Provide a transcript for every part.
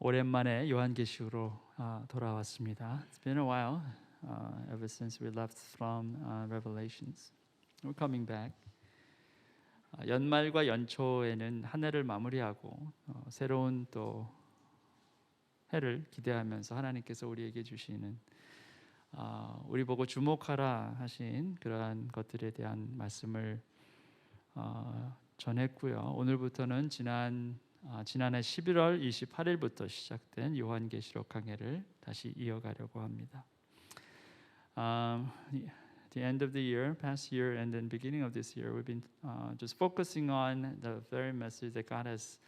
오랜만에 요한계시록으로 돌아왔습니다. It's been a while ever since we left from Revelations. We're coming back. 연말과 연초에는 한 해를 마무리하고 새로운 또 해를 기대하면서 하나님께서 우리에게 주시는 우리 보고 주목하라 하신 그러한 것들에 대한 말씀을 전했고요. 오늘부터는 지난해 11월 28일부터 시작된 요한계시록 강해를 다시 이어가려고 합니다. The end of the year, past year, and then beginning of this year, we've been just focusing on the very message that God has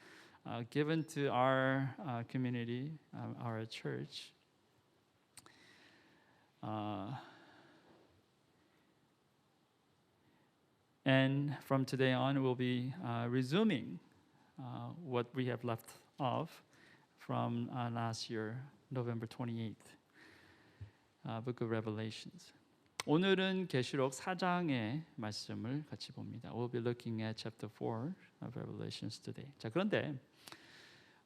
given to our community, our church. And from today on, we'll be resuming what we have left off from last year, November 28th, Book of Revelations. 오늘은 계시록 4장의 말씀을 같이 봅니다. We'll be looking at chapter 4 of Revelations today. 자, 그런데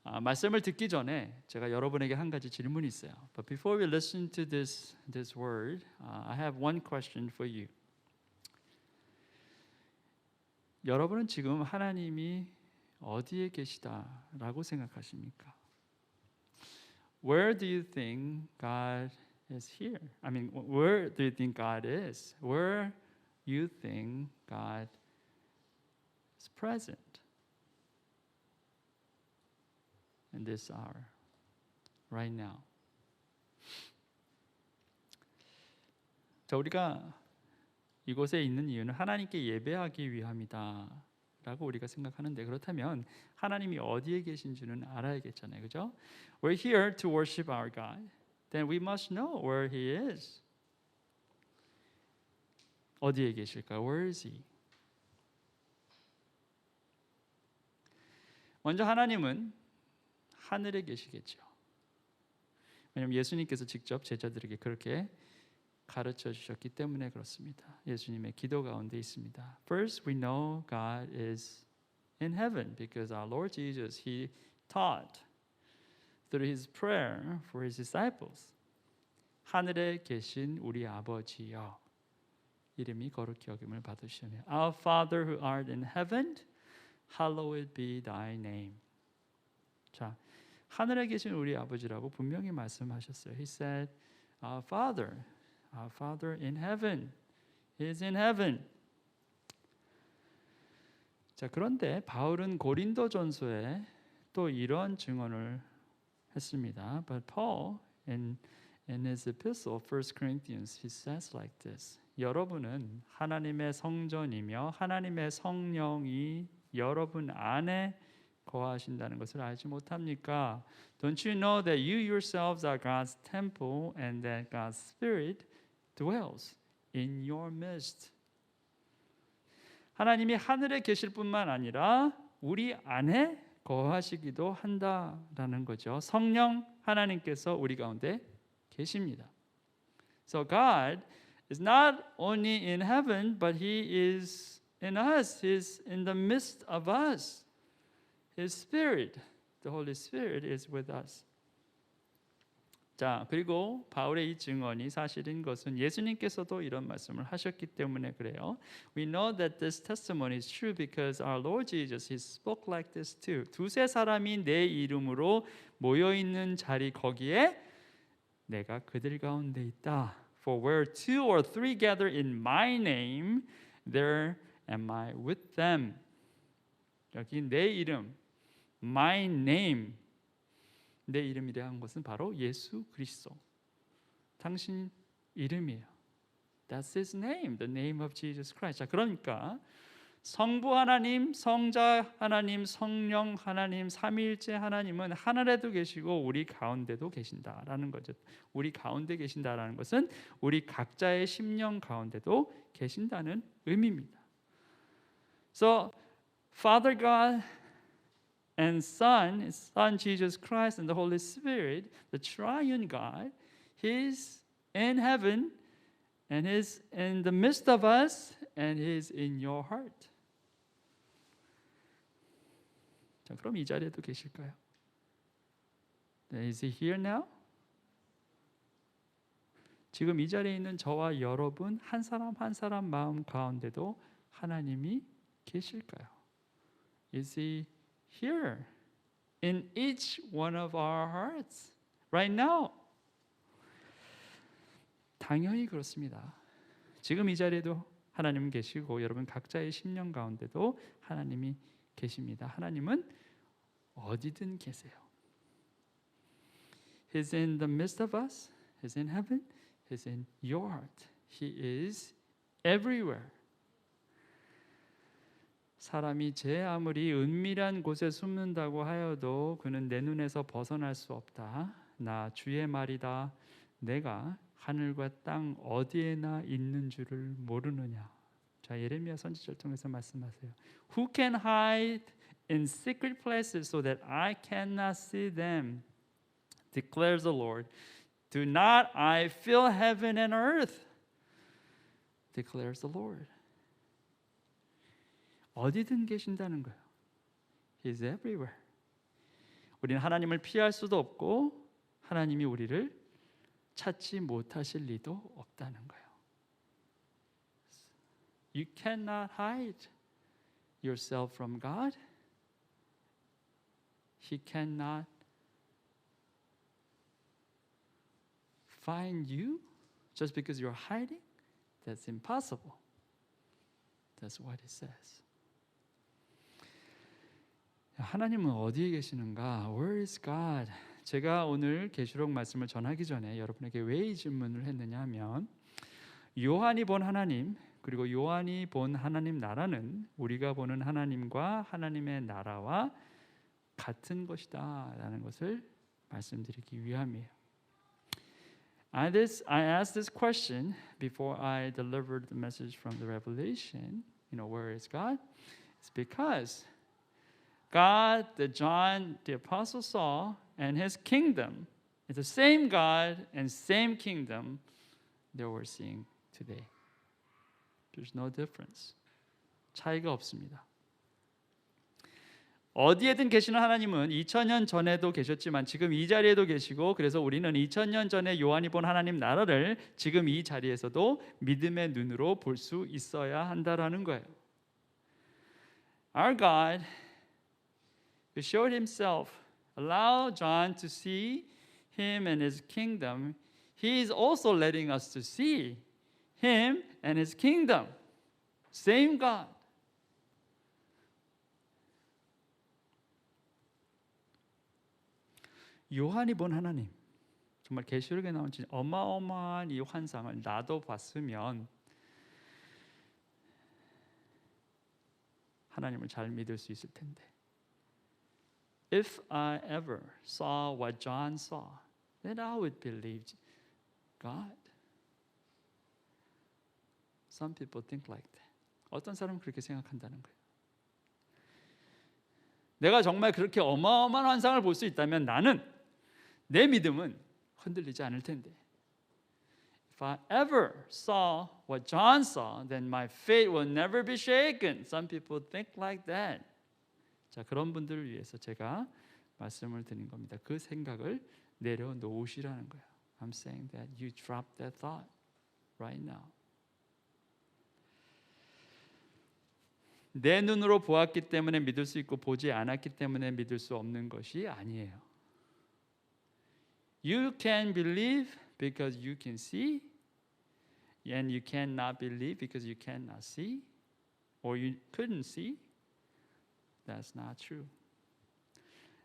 말씀을 듣기 전에 제가 여러분에게 한 가지 질문이 있어요. But before we listen to this word, I have one question for you. 여러분은 지금 하나님이 어디에 계시다라고 생각하십니까? Where do you think God is here? I mean, where do you think God is? Where you think God is present in this hour, right now? 자, 우리가 이곳에 있는 이유는 하나님께 예배하기 위함이다 라고 우리가 생각하는데, 그렇다면 하나님이 어디에 계신지는 알아야겠잖아요, 그죠? We're here to worship our God. Then we must know where He is. 어디에 계실까요? Where is He? 먼저 하나님은 하늘에 계시겠죠. 왜냐하면 예수님께서 직접 제자들에게 그렇게 가르쳐 주셨기 때문에 그렇습니다. 예수님의 기도 가운데 있습니다. First, we know God is in heaven because our Lord Jesus, He taught through His prayer for His disciples. 하늘에 계신 우리 아버지여, 이름이 거룩히 여김을 받으시오며, Our Father who art in heaven, hallowed be Thy name. 자, 하늘에 계신 우리 아버지라고 분명히 말씀하셨어요. He said, Our Father in heaven, He is in heaven. 자, 그런데 바울은 고린도전서에 또 이런 증언을 했습니다. But Paul in his epistle, 1 Corinthians, he says like this. 여러분은 하나님의 성전이며 하나님의 성령이 여러분 안에 거하신다는 것을 알지 못합니까? Don't you know that you yourselves are God's temple and that God's Spirit dwells in your midst? 하나님이 하늘에 계실 뿐만 아니라 우리 안에 거하시기도 한다라는 거죠. 성령 하나님께서 우리 가운데 계십니다. So God is not only in heaven, but He is in us. He is in the midst of us. His Spirit, the Holy Spirit is with us. 자, 그리고 바울의 이 증언이 사실인 것은 예수님께서도 이런 말씀을 하셨기 때문에 그래요. We know that this testimony is true because our Lord Jesus, He spoke like this too. 두세 사람이 내 이름으로 모여 있는 자리 거기에 내가 그들 가운데 있다. For where two or three gather in my name, there am I with them. 여기 내 이름, my name, 내 이름이라 한 것은 바로 예수 그리스도, 당신 이름이에요. That's His name, the name of Jesus Christ. 자, 그러니까 성부 하나님, 성자 하나님, 성령 하나님, 삼위일체 하나님은 하늘에도 계시고 우리 가운데도 계신다라는 거죠. 우리 가운데 계신다라는 것은 우리 각자의 심령 가운데도 계신다는 의미입니다. So, Father God and Son Jesus Christ and the Holy Spirit, the triune God, He's in heaven and He's in the midst of us and He's in your heart. 자, 그럼 이 자리에도 계실까요? Is he here now? 지금 이 자리에 있는 저와 여러분 한 사람 한 사람 마음 가운데도 하나님이 계실까요? Is he here in each one of our hearts right now? 당연히 그렇습니다. 지금 이 자리에도 하나님은 계시고 여러분 각자의 심령 가운데도 하나님이 계십니다. 하나님은 어디든 계세요. He's in the midst of us. He's in heaven. He's in your heart. He is everywhere. 사람이 제 아무리 은밀한 곳에 숨는다고 하여도 그는 내 눈에서 벗어날 수 없다. 나 주의 말이다. 내가 하늘과 땅 어디에나 있는 줄을 모르느냐. 자, 예레미야 선지자를 통해서 말씀하세요. Who can hide in secret places so that I cannot see them? Declares the Lord. Do not I fill heaven and earth? Declares the Lord. 어디든 계신다는 거예요. He's everywhere. 우리는 하나님을 피할 수도 없고 하나님이 우리를 찾지 못하실 리도 없다는 거예요. You cannot hide yourself from God. He cannot find you just because you're hiding. That's impossible. That's what it says. 하나님은 어디에 계시는가? Where is God? 제가 오늘 계시록 말씀을 전하기 전에 여러분에게 왜 이 질문을 했느냐 하면 요한이 본 하나님 그리고 요한이 본 하나님 나라는 우리가 보는 하나님과 하나님의 나라와 같은 것이다 라는 것을 말씀드리기 위함이에요. I asked this question before I delivered the message from the Revelation. Where is God? It's because God that John the Apostle saw and his kingdom is the same God and same kingdom that we're seeing today. There's no difference. 차이가 없습니다. 어디에든 계시는 하나님은 2000년 전에도 계셨지만 지금 이 자리에도 계시고 그래서 우리는 2000년 전에 요한이 본 하나님 나라를 지금 이 자리에서도 믿음의 눈으로 볼 수 있어야 한다라는 거예요. Our God who showed himself, allow John to see him and his kingdom, he is also letting us to see him and his kingdom. Same God. 요한이 본 하나님, 정말 계시록에 나온 어마어마한 이 환상을 나도 봤으면 하나님을 잘 믿을 수 있을 텐데. If I ever saw what John saw, then I would believe God. Some people think like that. 어떤 사람은 그렇게 생각한다는 거예요. 내가 정말 그렇게 어마어마한 환상을 볼 수 있다면 나는 내 믿음은 흔들리지 않을 텐데. If I ever saw what John saw, then my faith will never be shaken. Some people think like that. 자, 그런 분들을 위해서 제가 말씀을 드린 겁니다. 그 생각을 내려놓으시라는 거예요. I'm saying that you drop that thought right now. 내 눈으로 보았기 때문에 믿을 수 있고 보지 않았기 때문에 믿을 수 없는 것이 아니에요. You can believe because you can see, and you cannot believe because you cannot see, or you couldn't see. That's not true.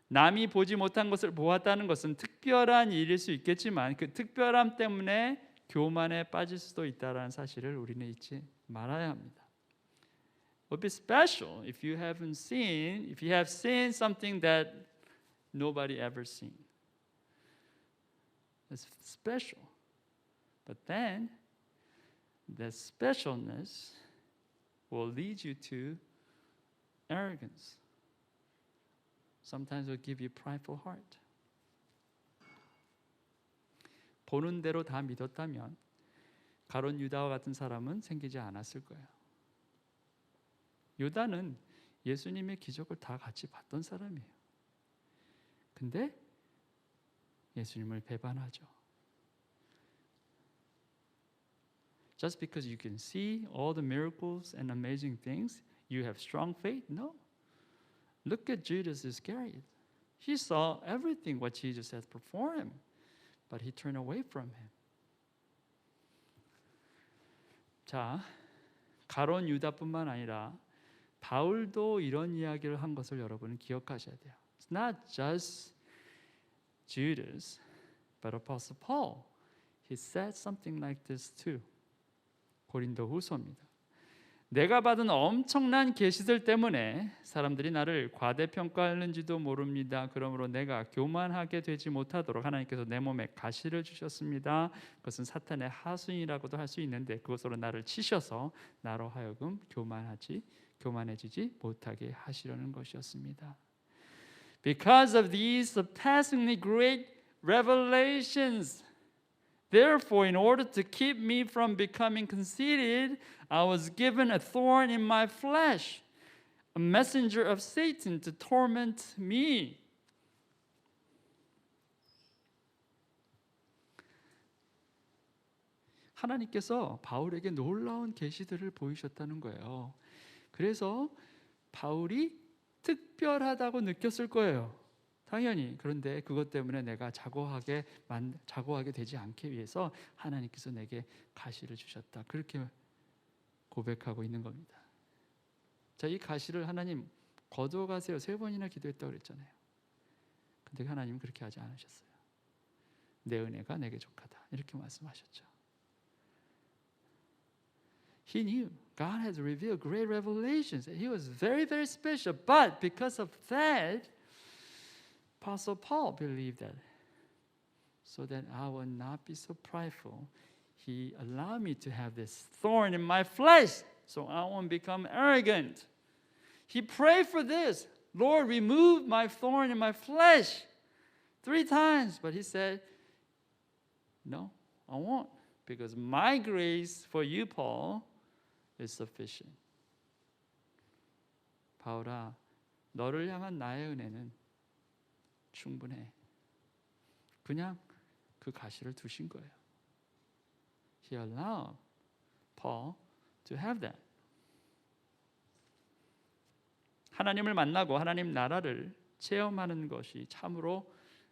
남이 보지 못한 것을 보았다는 것은 특별한 일일 수 있겠지만 그 특별함 때문에 교만에 빠질 수도 있다는 사실을 우리는 잊지 말아야 합니다. It would be special if you have seen something that nobody ever seen. It's special. But then that specialness will lead you to arrogance. Sometimes it will give you prideful heart. 보는 대로 다 믿었다면 가룟 유다와 같은 사람은 생기지 않았을 거예요. 유다는 예수님의 기적을 다 같이 봤던 사람이에요. 근데 예수님을 배반하죠. Just because you can see all the miracles and amazing things, you have strong faith? No. Look at Judas Iscariot. He saw everything what Jesus had performed, but he turned away from him. 자, 가론 유다뿐만 아니라 바울도 이런 이야기를 한 것을 여러분은 기억하셔야 돼요. It's not just Judas, but Apostle Paul. He said something like this too. 고린도후서입니다. 내가 받은 엄청난 계시들 때문에 사람들이 나를 과대평가하는지도 모릅니다. 그러므로 내가 교만하게 되지 못하도록 하나님께서 내 몸에 가시를 주셨습니다. 그것은 사탄의 하수인이라고도 할 수 있는데 그것으로 나를 치셔서 나로 하여금 교만해지지 못하게 하시려는 것이었습니다. Because of these surpassingly great revelations, therefore, in order to keep me from becoming conceited, I was given a thorn in my flesh, a messenger of Satan to torment me. 하나님께서 바울에게 놀라운 계시들을 보이셨다는 거예요. 그래서 바울이 특별하다고 느꼈을 거예요. 당연히. 그런데 그것 때문에 내가 자고하게 되지 않기 위해서 하나님께서 내게 가시를 주셨다. 그렇게 고백하고 있는 겁니다. 자, 이 가시를 하나님 거두어 가세요. 3번이나 기도했다고 그랬잖아요. 근데 하나님은 그렇게 하지 않으셨어요. 내 은혜가 내게 족하다. 이렇게 말씀하셨죠. He knew God had revealed great revelations. He was very, very special. But because of that, Apostle Paul believed that. So that I will not be so prideful, He allowed me to have this thorn in my flesh, so I won't become arrogant. He prayed for this. Lord, remove my thorn in my flesh 3 times. But he said, no, I won't. Because my grace for you, Paul, is sufficient. 바울아, 너를 향한 나의 은혜는 충분해. 그냥 그 가시를 두신 거예요. He allowed Paul to have that. 하나님을 만나고 하나님 나라를 체험하는 것이 참으로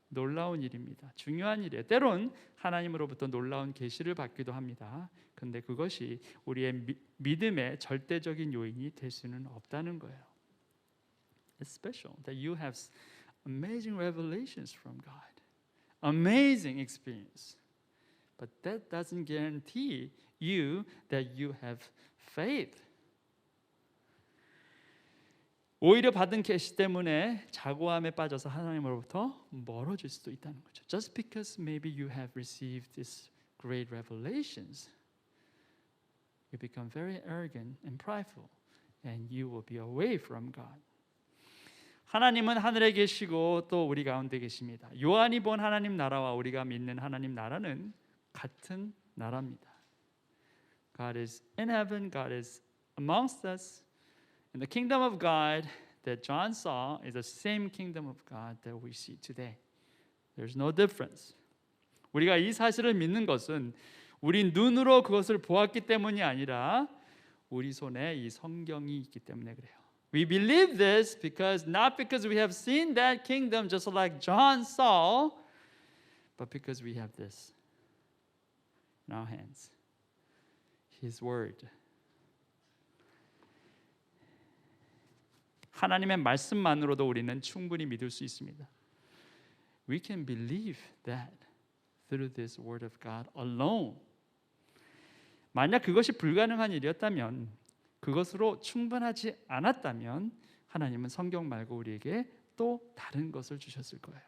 놀라운 일입니다. 중요한 일이에요. 때론 하나님으로부터 놀라운 계시를 받기도 합니다. 근데 그것이 우리의 믿음의 절대적인 요인이 될 수는 없다는 거예요. It's special that you have amazing revelations from God. Amazing experience. But that doesn't guarantee you that you have faith. 오히려 받은 계시 때문에 자고함에 빠져서 하나님으로부터 멀어질 수도 있다는 거죠. Just because maybe you have received these great revelations, you become very arrogant and prideful, and you will be away from God. 하나님은 하늘에 계시고 또 우리 가운데 계십니다. 요한이 본 하나님 나라와 우리가 믿는 하나님 나라는 같은 나라입니다. God is in heaven, God is amongst us. And the kingdom of God that John saw is the same kingdom of God that we see today. There's no difference. 우리가 이 사실을 믿는 것은 우리 눈으로 그것을 보았기 때문이 아니라 우리 손에 이 성경이 있기 때문에 그래요. We believe this because not because we have seen that kingdom just like John saw, but because we have this in our hands. His word. 하나님의 말씀만으로도 우리는 충분히 믿을 수 있습니다. We can believe that through this word of God alone. 만약 그것이 불가능한 일이었다면, 그것으로 충분하지 않았다면 하나님은 성경 말고 우리에게 또 다른 것을 주셨을 거예요.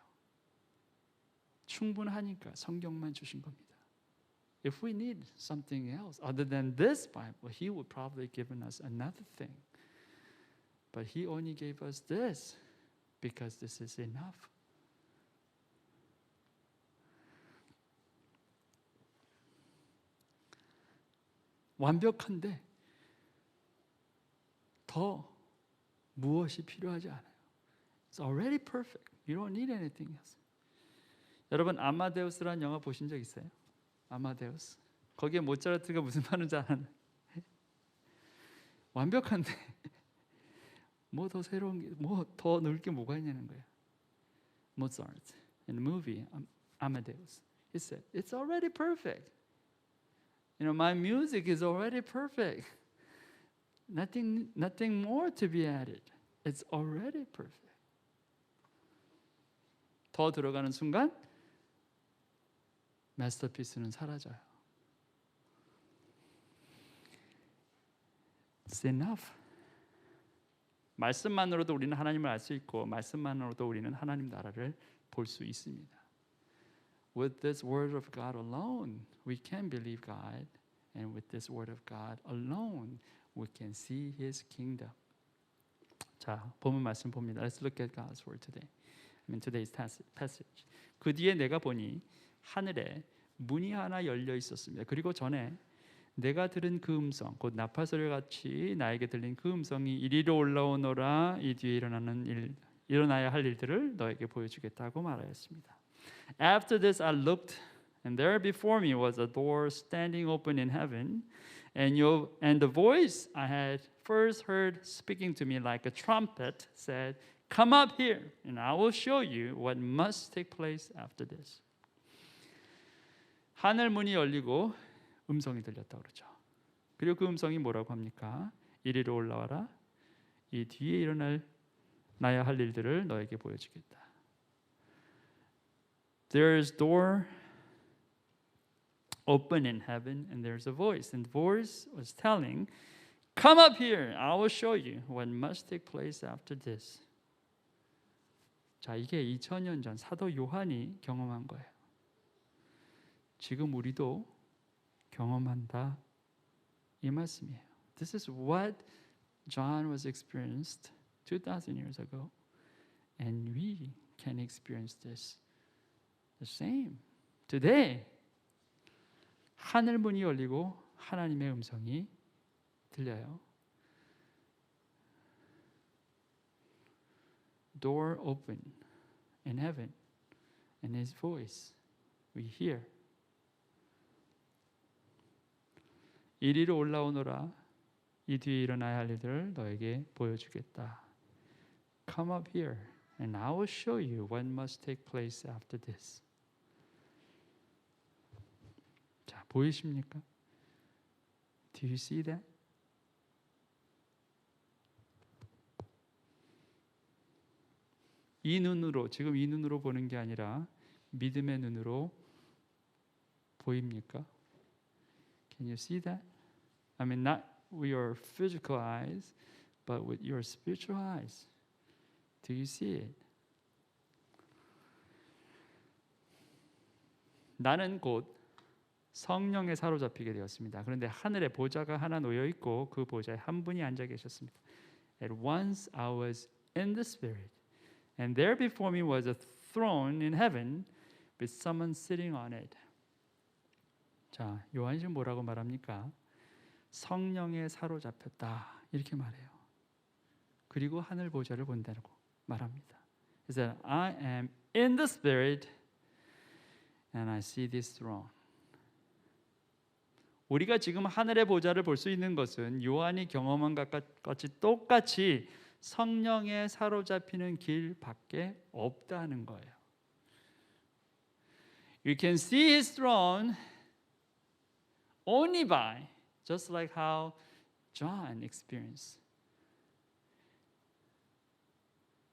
충분하니까 성경만 주신 겁니다. If we need something else other than this Bible, He would probably given us another thing. But He only gave us this because this is enough. 완벽한데 더 무엇이 필요하지 않아요. It's already perfect. You don't need anything else. 여러분 아마데우스라는 영화 보신 적 있어요? 아마데우스. 거기에 모차르트가 무슨 말인지 아는 완벽한데 뭐 더 새로운 게 뭐 더 넣을 게 뭐가 있냐는 거예요. Mozart in the movie Amadeus. He said, "It's already perfect. You know, my music is already perfect. Nothing more to be added. It's already perfect." 더 들어가는 순간 마스터피스는 사라져요. It's enough. 말씀만으로도 우리는 하나님을 알 수 있고 말씀만으로도 우리는 하나님 나라를 볼 수 있습니다. With this word of God alone, we can believe God, and with this word of God alone, we can see His kingdom. 자, 본문 말씀 봅니다. Let's look at God's word today. today's passage. 그 뒤에 내가 보니 하늘에 문이 하나 열려 있었습니다. 그리고 전에 내가 들은 그 음성, 곧 나팔소리 같이 나에게 들린 그 음성이 이리로 올라오너라. 이 뒤에 일어나야 할 일들을 너에게 보여주겠다고 말하였습니다. After this I looked, and there before me was a door standing open in heaven, and the voice I had first heard speaking to me like a trumpet said, "Come up here, and I will show you what must take place after this." 하늘 문이 열리고 음성이 들렸다 그러죠. 그리고 그 음성이 뭐라고 합니까? 이리로 올라와라. 이 뒤에 일어나야 할 일들을 너에게 보여주겠다. There's door open in heaven, and there's a voice, and the voice was telling, "Come up here, I will show you what must take place after this." 자, 이게 2000년 전 사도 요한이 경험한 거예요. 지금 우리도 경험한다 이 말씀이에요. This is what John was experienced 2000 years ago, and we can experience this the same today. 하늘 문이 열리고 하나님의 음성이 들려요. Door open in heaven, and His voice we hear. 이리로 올라오너라. 이 뒤에 일어나야 할 일들을 너에게 보여주겠다. Come up here, and I will show you what must take place after this. 자, 보이십니까? Do you see that? 이 눈으로, 지금 이 눈으로 보는 게 아니라 믿음의 눈으로 보입니까? Can you see that? I mean, not with your physical eyes, but with your spiritual eyes. Do you see it? 나는 곧 성령에 사로잡히게 되었습니다. 그런데 하늘에 보좌가 하나 놓여 있고 그 보좌에 한 분이 앉아 계셨습니다. At once I was in the Spirit, and there before me was a throne in heaven with someone sitting on it. 자, 요한이 뭐라고 말합니까? 성령에 사로잡혔다 이렇게 말해요. 그리고 하늘 보좌를 본다고 말합니다. He said, I am in the Spirit, and I see this throne. 우리가 지금 하늘의 보좌를 볼 수 있는 것은 요한이 경험한 것과 같이 똑같이 성령에 사로잡히는 길밖에 없다는 거예요. You can see His throne only by, just like how John experienced,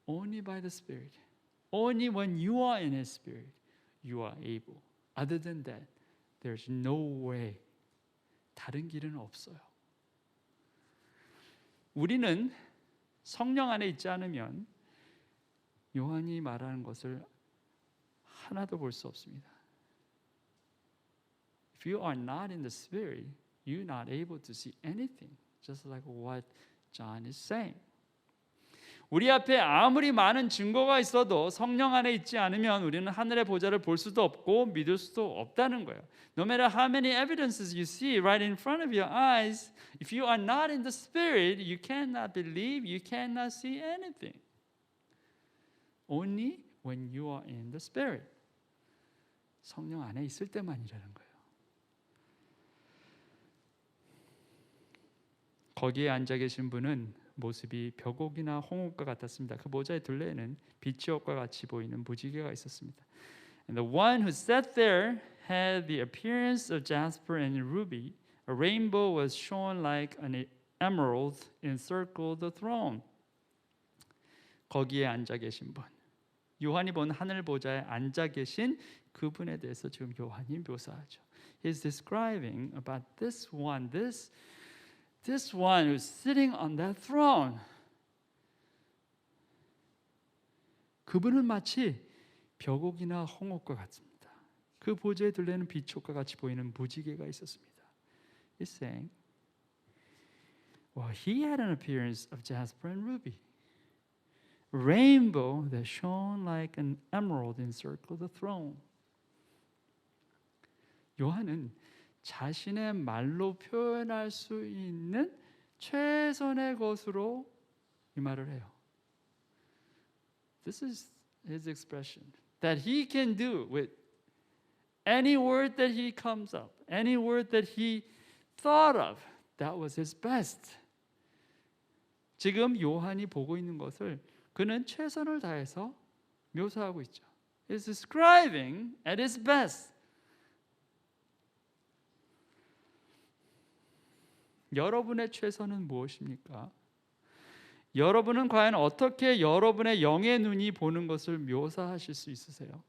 only by the Spirit. Only when you are in His Spirit, you are able. Other than that, there's no way. 다른 길은 없어요. 우리는 성령 안에 있지 않으면 요한이 말하는 것을 하나도 볼 수 없습니다. If you are not in the Spirit, you're not able to see anything, just like what John is saying. 우리 앞에 아무리 많은 증거가 있어도 성령 안에 있지 않으면 우리는 하늘의 보좌를 볼 수도 없고 믿을 수도 없다는 거예요. No matter how many evidences you see right in front of your eyes, if you are not in the Spirit, you cannot believe, you cannot see anything. Only when you are in the Spirit. 성령 안에 있을 때만이라는 거예요. 거기에 앉아 계신 분은 모습이 벽옥이나 홍옥과 같았습니다. 그 모자의 둘레에는 빛의 옷과 같이 보이는 무지개가 있었습니다. And the one who sat there had the appearance of jasper and ruby. A rainbow was shone like an emerald encircled the throne. 거기에 앉아 계신 분, 요한이 본 하늘 보좌에 앉아 계신 그분에 대해서 지금 요한이 묘사하죠. He's describing about this one who's sitting on that throne. 그분은 마치 벽옥이나 홍옥과 같습니다. 그 보좌에 둘레는 빛옥과 같이 보이는 무지개가 있었습니다. He's saying, well, he had an appearance of jasper and ruby. A rainbow that shone like an emerald encircled the throne. 요한은 자신의 말로 표현할 수 있는 최선의 것으로 이 말을 해요. This is his expression that he can do with any word that he comes up, any word that he thought of. That was his best. 지금 요한이 보고 있는 것을 그는 최선을 다해서 묘사하고 있죠. He's describing at his best. 여러분의 최선은 무엇입니까? 여러분은 과연 어떻게 여러분의 영의 눈이 보는 것을 묘사하실 수 있으세요?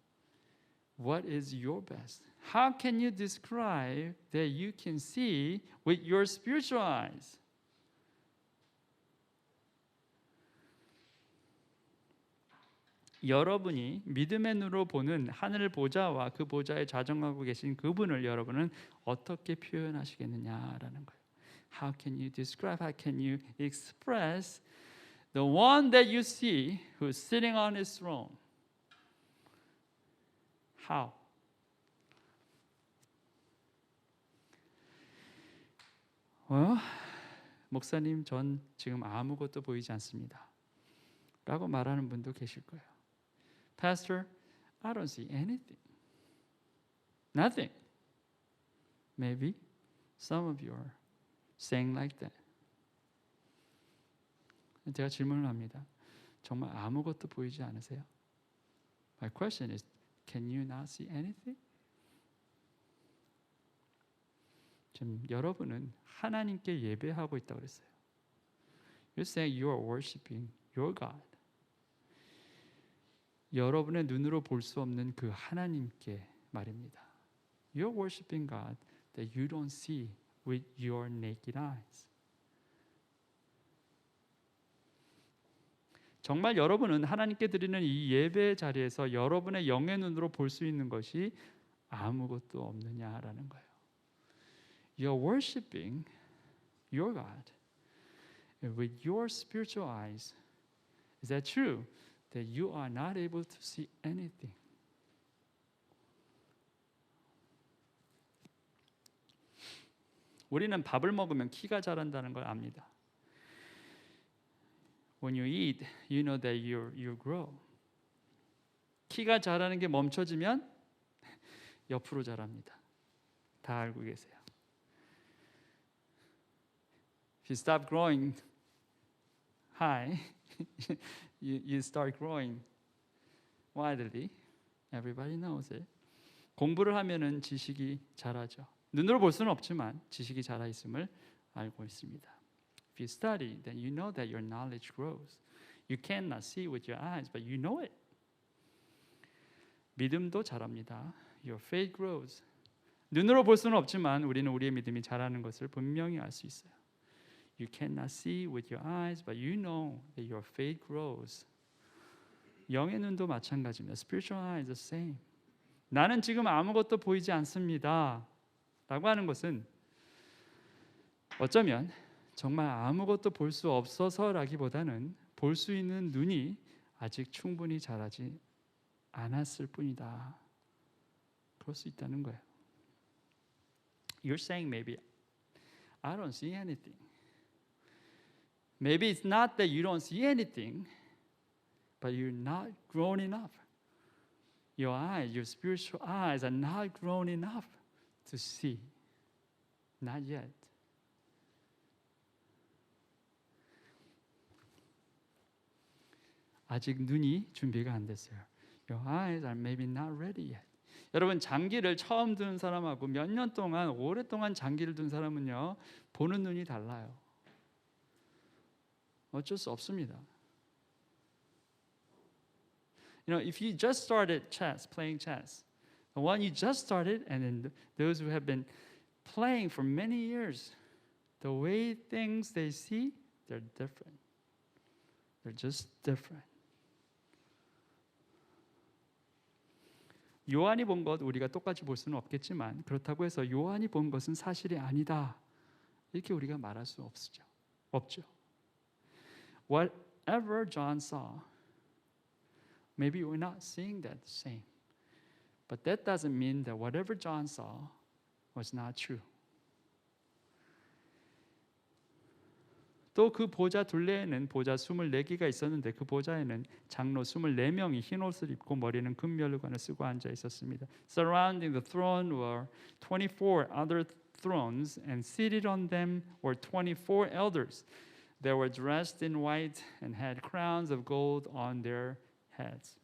What is your best? How can you describe that you can see with your spiritual eyes? 여러분이 믿음의 눈으로 보는 하늘 보좌와 그 보좌에 좌정하고 계신 그분을 여러분은 어떻게 표현하시겠느냐라는 거예요. How can you describe? How can you express the one that you see who's sitting on his throne? How? 목사님, 전 지금 아무것도 보이지 않습니다. 라고 말하는 분도 계실 거예요. Pastor, I don't see anything. Nothing. Maybe some of you are saying like that. 제가 질문을 합니다. 정말 아무것도 보이지 않으세요? My question is, can you not see anything? 지금 여러분은 하나님께 예배하고 있다고 그랬어요. You're saying you are worshiping your God. 여러분의 눈으로 볼 수 없는 그 하나님께 말입니다. You're worshiping God that you don't see with your naked eyes. 정말 여러분은 하나님께 드리는 이 예배 자리에서 여러분의 영의 눈으로 볼 수 있는 것이 아무것도 없느냐라는 거예요. You're worshiping your God with your spiritual eyes. Is that true? That you are not able to see anything. 우리는 밥을 먹으면 키가 자란다는 걸 압니다. When you eat, you know that you grow. 키가 자라는 게 멈춰지면 옆으로 자랍니다. 다 알고 계세요. If you stop growing high, you start growing widely. Everybody knows it. 공부를 하면은 지식이 자라죠. 눈으로 볼 수는 없지만 지식이 자라 있음을 알고 있습니다. If you study, then you know that your knowledge grows. You cannot see with your eyes, but you know it. 믿음도 자랍니다. Your faith grows. 눈으로 볼 수는 없지만 우리는 우리의 믿음이 자라는 것을 분명히 알 수 있어요. You cannot see with your eyes, but you know that your faith grows. 영의 눈도 마찬가지입니다. Spiritual eye is the same. 나는 지금 아무것도 보이지 않습니다. 라고 하는 것은 어쩌면 정말 아무것도 볼 수 없어서라기보다는 볼 수 있는 눈이 아직 충분히 자라지 않았을 뿐이다. 그럴 수 있다는 거예요. You're saying maybe I don't see anything. Maybe it's not that you don't see anything, but you're not grown enough. your spiritual eyes are not grown enough to see. Not yet. 아직 눈이 준비가 안 됐어요. Your eyes are maybe not ready yet. 여러분 장기를 처음 둔 사람하고 몇 년 동안 오랫동안 장기를 둔 사람은요 보는 눈이 달라요. 어쩔 수 없습니다. You know, if you just started playing chess, the one you just started, and then those who have been playing for many years, the way things they see, they're different. They're just different. 요한이 본 것 우리가 똑같이 볼 수는 없겠지만 그렇다고 해서 요한이 본 것은 사실이 아니다 이렇게 우리가 말할 수 없죠. Whatever John saw, maybe we're not seeing that the same. But that doesn't mean that whatever John saw was not true. 또 그 보좌 둘레에는 보좌 24개가 있었는데 그 보좌에는 장로 24명이 흰 옷을 입고 머리는 금면류관을 쓰고 앉아 있었습니다. Surrounding the throne were 24 other thrones and seated on them were 24 elders. They were dressed in white and had crowns of gold on their heads.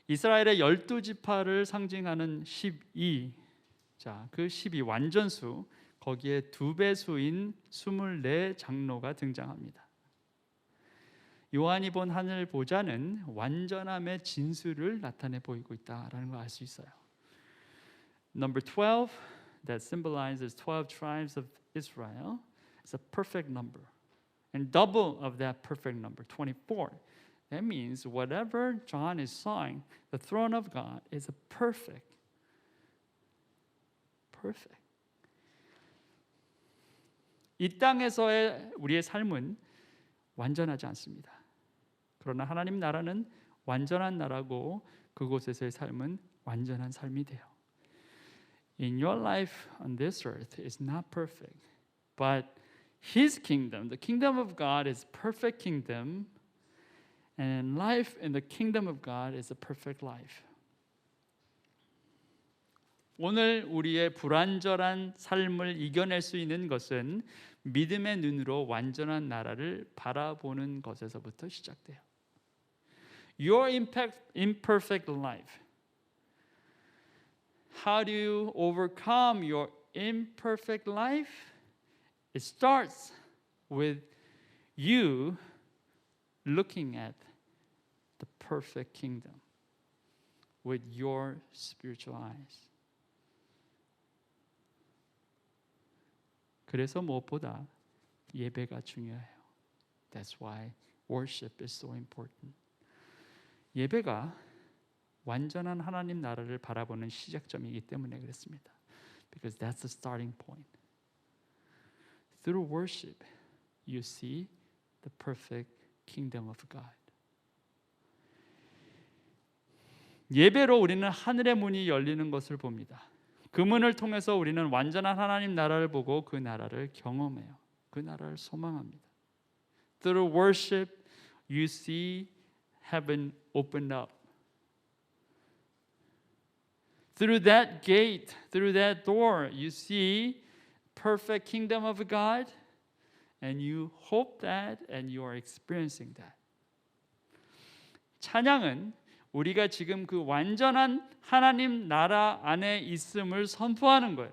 이스라엘의 12지파를 상징하는 12. 자, 그 12 완전수 거기에 2배수인 24 장로가 등장합니다. 요한이 본 하늘 보좌는 완전함의 진수를 나타내 보이고 있다라는 걸 알 수 있어요. Number 12 that symbolizes 12 tribes of Israel is a perfect number. And double of that perfect number, 24. That means whatever John is seeing, the throne of God is a perfect. 이 땅에서의 우리의 삶은 완전하지 않습니다. 그러나 하나님 나라는 완전한 나라고 그곳에서의 삶은 완전한 삶이 돼요. In your life on this earth is not perfect, but His kingdom, the kingdom of God is perfect kingdom, and life in the kingdom of God is a perfect life. 오늘 우리의 불완전한 삶을 이겨낼 수 있는 것은 믿음의 눈으로 완전한 나라를 바라보는 것에서부터 시작돼요. Your imperfect life. How do you overcome your imperfect life? It starts with you looking at the perfect kingdom with your spiritual eyes. 그래서 무엇보다 예배가 중요해요. That's why worship is so important. 예배가 완전한 하나님 나라를 바라보는 시작점이기 때문에 그렇습니다. Because that's the starting point. Through worship, you see the perfect kingdom of God. 예배로 우리는 하늘의 문이 열리는 것을 봅니다. 그 문을 통해서 우리는 완전한 하나님 나라를 보고 그 나라를 경험해요. 그 나라를 소망합니다. Through worship, you see heaven opened up. Through that gate, through that door, you see perfect kingdom of God, and you hope that, and you are experiencing that. 찬양은 우리가 지금 그 완전한 하나님 나라 안에 있음을 선포하는 거예요.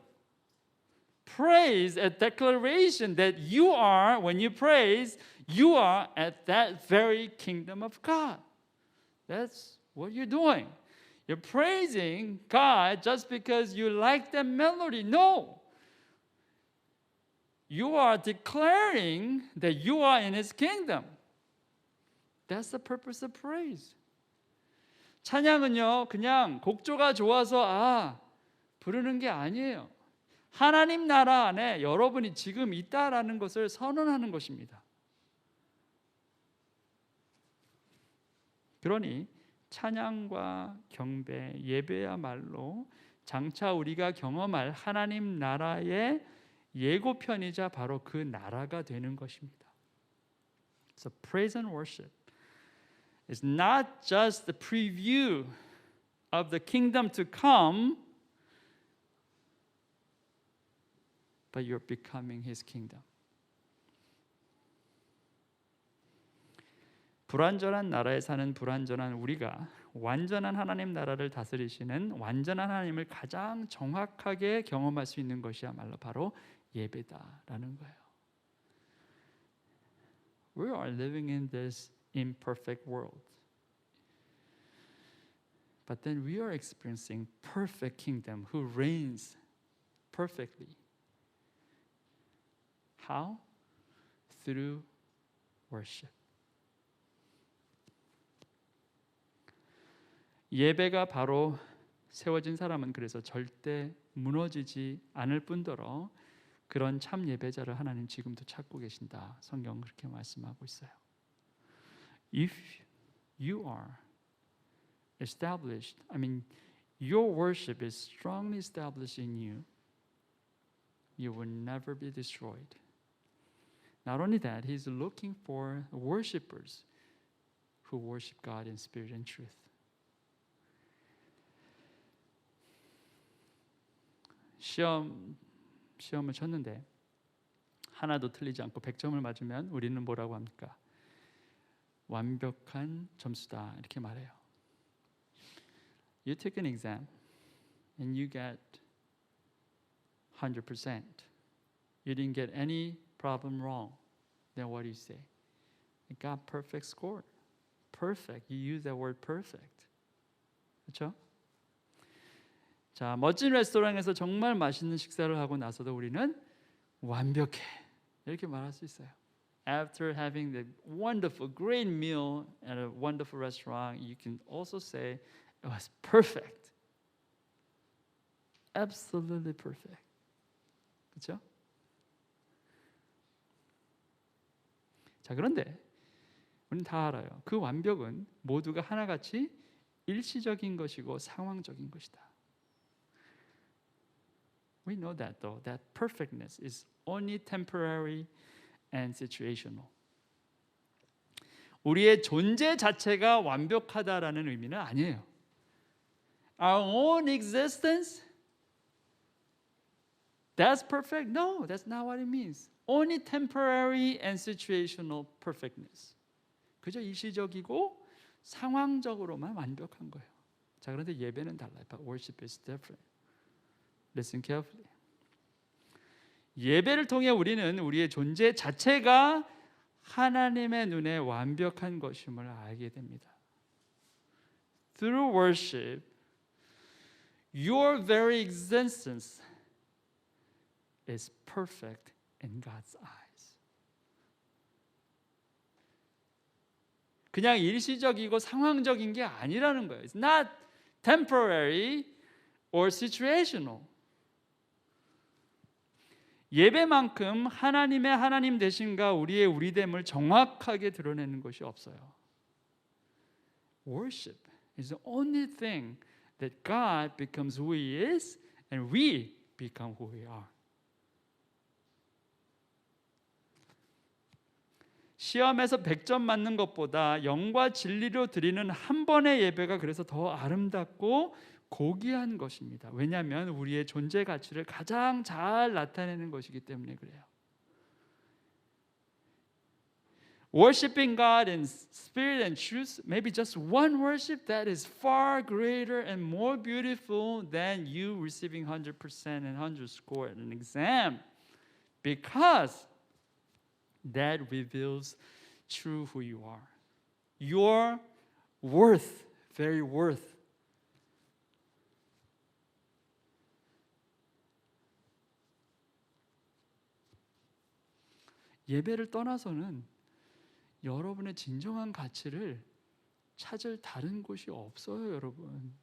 Praise a declaration that you are, when you praise, you are at that very kingdom of God. That's what you're doing. You're praising God just because you like that melody. No. You are declaring that you are in His kingdom. That's the purpose of praise. 찬양은요, 그냥 곡조가 좋아서 부르는 게 아니에요. 하나님 나라 안에 여러분이 지금 있다라는 것을 선언하는 것입니다. 그러니 찬양과 경배, 예배야말로 장차 우리가 경험할 하나님 나라의 예고편이자 바로 그 나라가 되는 것입니다. So praise and worship is not just the preview of the kingdom to come, but you're becoming his kingdom. 불완전한 나라에 사는 불완전한 우리가 완전한 하나님 나라를 다스리시는 완전한 하나님을 가장 정확하게 경험할 수 있는 것이야말로 바로 예배다라는 거예요. We are living in this imperfect world. But then we are experiencing perfect kingdom who reigns perfectly. How? Through worship. 예배가 바로 세워진 사람은 그래서 절대 무너지지 않을 뿐더러 그런 참 예배자를 하나님 지금도 찾고 계신다. 성경은 그렇게 말씀하고 있어요. If you are established, your worship is strongly established in you, you will never be destroyed. Not only that, He's looking for worshipers who worship God in spirit and truth. 시험을 쳤는데 하나도 틀리지 않고 100점을 맞으면 우리는 뭐라고 합니까? 완벽한 점수다 이렇게 말해요. You take an exam and you get 100%. You didn't get any problem wrong. Then what do you say? I got perfect score. Perfect. You use that word perfect. 그렇죠? 자, 멋진 레스토랑에서 정말 맛있는 식사를 하고 나서도 우리는 완벽해 이렇게 말할 수 있어요. After having the wonderful, great meal at a wonderful restaurant, you can also say it was perfect, absolutely perfect. 그렇죠? 자, 그런데 우리는 다 알아요. 그 완벽은 모두가 하나같이 일시적인 것이고 상황적인 것이다. We know that though, that perfectness is only temporary and situational. 우리의 존재 자체가 완벽하다라는 의미는 아니에요. Our own existence, that's perfect? No, that's not what it means. Only temporary and situational perfectness. 그저 일시적이고 상황적으로만 완벽한 거예요. 자, 그런데 예배는 달라요. But worship is different. Listen carefully. 예배를 통해 우리는 우리의 존재 자체가 하나님의 눈에 완벽한 것임을 알게 됩니다. Through worship, your very existence is perfect in God's eyes. 그냥 일시적이고 상황적인 게 아니라는 거예요. It's not temporary or situational. 예배만큼 하나님의 하나님 되심과 우리의 우리됨을 정확하게 드러내는 것이 없어요. Worship is the only thing that God becomes who He is and we become who we are. 시험에서 100점 맞는 것보다 영과 진리로 드리는 한 번의 예배가 그래서 더 아름답고 고귀한 것입니다. 왜냐하면 우리의 존재 가치를 가장 잘 나타내는 것이기 때문에 그래요. Worshiping God in spirit and truth, maybe just one worship that is far greater and more beautiful than you receiving 100% and 100 score at an exam, because that reveals true who you are. Your worth, very worth. 예배를 떠나서는 여러분의 진정한 가치를 찾을 다른 곳이 없어요, 여러분.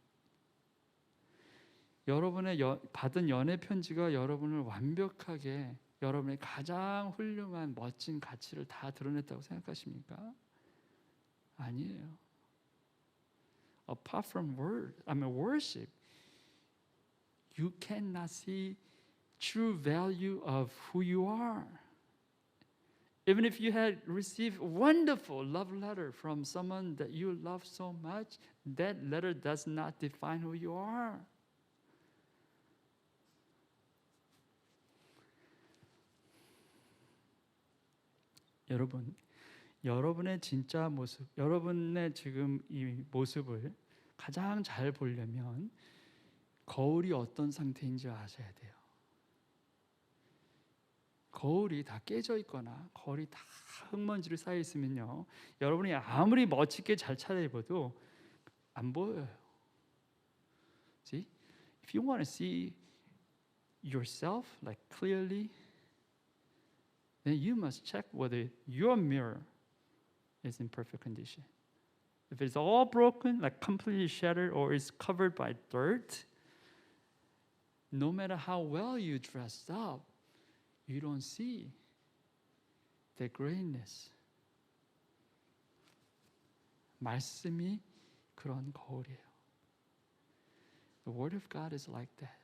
여러분의 받은 연애 편지가 여러분을 완벽하게 여러분의 가장 훌륭한 멋진 가치를 다 드러냈다고 생각하십니까? 아니에요. Apart from worship, you cannot see true value of who you are. Even if you had received a wonderful love letter from someone that you love so much, that letter does not define who you are. 여러분, 여러분의 진짜 모습, 여러분의 지금 이 모습을 가장 잘 보려면 거울이 어떤 상태인지 아셔야 돼요. 거울이 다 깨져 있거나 거울이 다 흙먼지로 쌓여 있으면요, 여러분이 아무리 멋지게 잘 차려입어도 안 보여요. See? If you want to see yourself like clearly, then you must check whether your mirror is in perfect condition. If it's all broken, like completely shattered, or is covered by dirt, no matter how well you dressed up, you don't see the greatness. 말씀이 그런 거울이에요. The Word of God is like that.